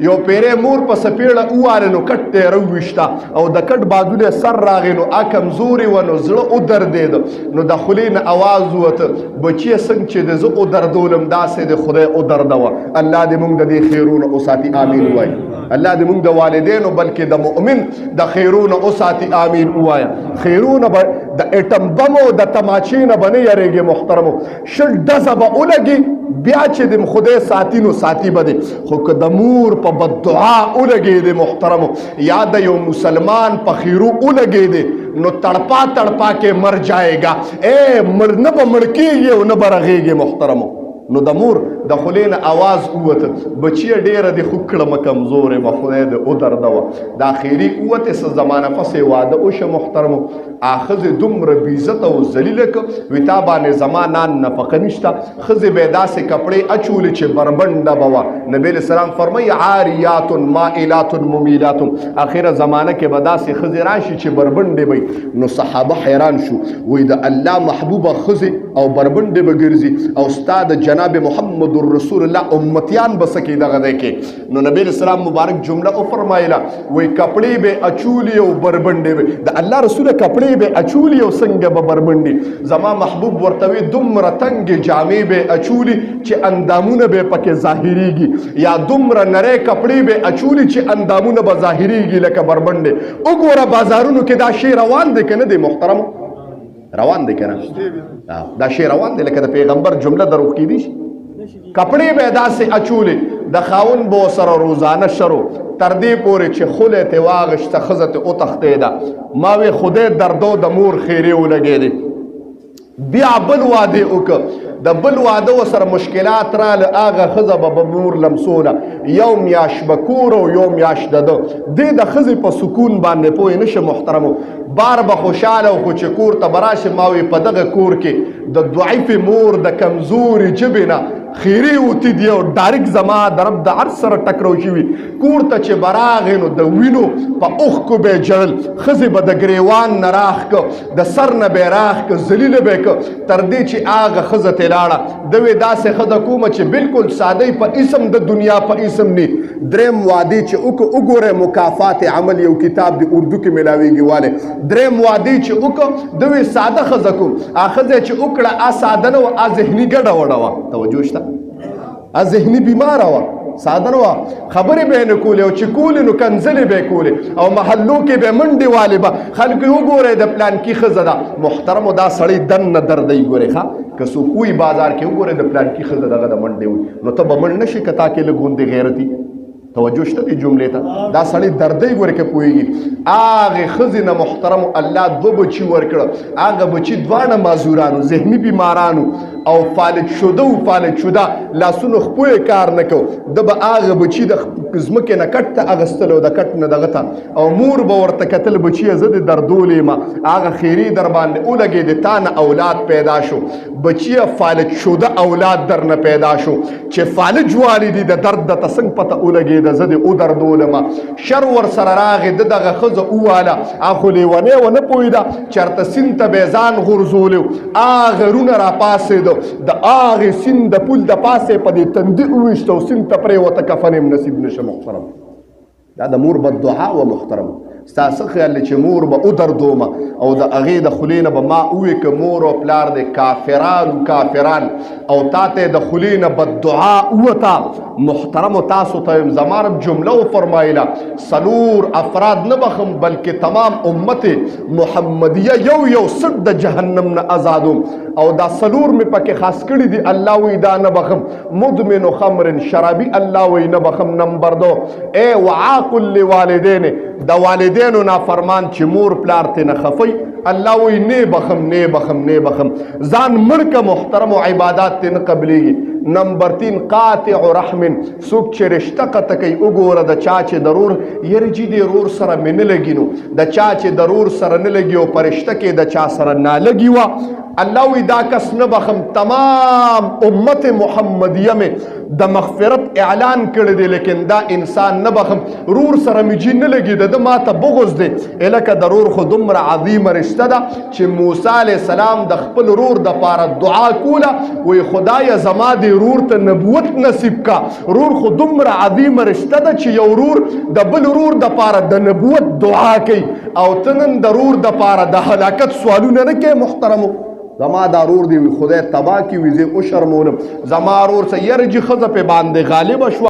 یو پیری مور په سپیړه واله نو کټ ته رويشتا او د کټ بادونه سر راغی نو ا کمزوري و نو زړه او دردید نو د خلین आवाज وته بچي څنګه چې د زه او دردولم داسې د خدای او دردو الله دې موږ د دې خیرونه او ساتي امين وای الله دې موږ د والدینو بلکې د مؤمن د خیرونه او ساتي امين وای خیرونه د اټم بم او د تماچینه باندې یریږي محترمو شل دزبه اولګي بیا چې د خدای ساتي نو ساتي بده خو که د مور په بد دعا اولګي د محترمو یا د یو مسلمان په خیرو اولګي دي نو تڑپا تڑپا کې مر جائے گا اے مر نه به مړ کېږي او نه به رغېږي محترمو نو د مور د خلین आवाज ووته بچی ډیره د خوکړه کمزورې به خدای د او درده وه د اخري قوت څه زمانه پسې واده وشه محترمو ښځې دومره بېعزته او ذلیله که وي تا باندې زما نان نفقه نشته ښځې به یې داسې کپړې اچولې چې بربنډه به وه نبي علیه السلام فرمایي عاریات مائلات ممیلات اخره زمانه کې به داسې ښځې راشي چې بربنډې به نو صحابه حیران شو وایي د الله محبوبه ښځې او بربنډې به ګرځي او ستا د جناب محمد رسول الله امتیان بسکی دغه دی کې نو نبی اسلام مبارک جمله او فرمایله وای کپړې به اچولی او بربنډې به د الله رسول کپړې به اچولی او څنګه به بربنډې زما محبوب ورته دومره تنګ جامې به اچولی چې اندامونه به پکې ظاهریږي یا دومره نری کپړې به اچولی چې اندامونه به ظاهریږي لکه بربنډې وګوره بازارونو کې دا شی روان دی که نه دی محترم روان دی که نه دا شی روان دی لکه د پیغمبر جمله دروغ کیدی شي کپڑے به داسې اچولې د خاون بو سره روزانه شرو تر دې پورې چې خله ته واغشته ښځه ته وتښتېده ما وی خدای دردو د مور خیرې ولګېدې بیا بل واده وکړه د بل واده ورسره مشکلات راله هغه ښځه به مور لمسوله یو میاشت به کور او یو میاشت د ده دې د ښځې په سکون باندې پوه نه شه محترمو بار به خوشحاله و خو چې کور ته به راشه ما وی په دغه کور کې د ضعیف مور د کمزوري ژبې نه خیری اوتی دی او ډایرک زما د رب د عرش سره ټکرو شوي کور ته چې براغې نو د وینو په اوښکو به یې جړل ښځې به د ګریوان نه راخ که د سر نه به یې راخ که ذلیله به یې که تر دې چې هغه ښځه ترې لاړه ده وې داسې ښځه کومه چې بالکل ساده په اسم د دنیا په اسم نه دریم وادي چې وګورئ مکافات عمل یو کتاب د اردو کې ملاویږي والی دریم وادي چې وکړه ده وې ساده ښځه کوم هغه ښځه چې وکړه ساده نه وه ذهني ګډه وډه وه توجه شته ذهنی بیمار وه ساده نه وه خبرې به یې نه کولې او چې کولې نو کنځلې به یې کولې او محلو کې به منډې والې به خلکو یې وګورئ د پلانکي ښځه ده محترمو دا سړی دننه دردی ګورئ ښه که څوک وي بازار کې وګورئ د پلانکي ښځه دغه د منډې وي نو ته به منډ نه شي که تا کې لږ غوندې غیرتي توجه شته دې جملې ته دا سړی دردی ګورې که پوهېږي هغې ښځې نه محترمو الله دوه بچي ورکړه هغه بچي دواړه معذورانو ذهني بیمارانو او فالج شده و فالج شده لاسونو خپو یې کار نه کو ده به هغه بچي د ځمکې نه کټ ته اخیستل او د کټ نه دغه ته او مور به ورته کتل بچیه زه دې دردولې یم هغه خیري در باندې ولګېدې تا نه اولاد پیدا شو بچیه فالج شده اولاد در نه پیدا شو چې فالج والدي د درد درته څنګه پته ولګېده زه دې ودردولم شر ورسره راغې ده دغه ښځه وواله هغه لیونۍ ونه پوهېده چېرته سیند ته به یې ځان غورځولی هغه رونه راپاڅېده د هغې سیند د پول د پاسې په دې تندي وویشته او سیند ته پرېوته کفن یې نصیب نشه محترم دا د مور بد دعا وه محترم ستا څه خیال دی چې مور به ودردومه او د هغې د خولې نه به ما ووایي که مور او پلار دی کافران او تا ته د خولې نه بد دعا ووته محترمو تاسو ته یم زما رب جمله وفرمایله څلور افراد نه بخم بلکې تمام امت محمدیه یو سټ د جهنم نه ازادوم او دا څلور مې پکې خاص کړي دي الله وایي دا نه بخم مدمن خمر شرابي الله وایي نه بخم نمبر 2 ای وعاق لوالدین د والدینو نافرمان چې مور پلار ته نه خفي الله وایي نه بخم ځان مړ که محترم و عبادات ته نه قبلیږي نمبر 3 قاطع رحم څوک چې رشته قطع کوي وګوره د چا چې ضرور یره جي د رور سره مې نه لګي نو د چا چې ضرور سره نه لګي او په رشته کې د چا سره نه لګي وه الله وی دا کس نه بخم تمام امت محمدیه مې د مغفرت اعلان کړی دی لیکن دا انسان نه بخم رور سره مې جی نه لګېده ده ما ته بغض دی لکه د رور خو دومره عظیمه رشته ده چې موسی علیه السلام د خپل رور دپاره دعا کوله وی خدایه زما دې رور ته نبوت نصیب کا رور خو دومره عظیمه رشته ده چې یو رور د بل رور دپاره د نبوت دعا کوي او ته نن د رور دپاره د هلاکت سوالونه نه کوې محترمو زما دا رور دی خدای تبا کی وی زه او شرمولم زما رور سه يرجی خزه په باندې غالب شو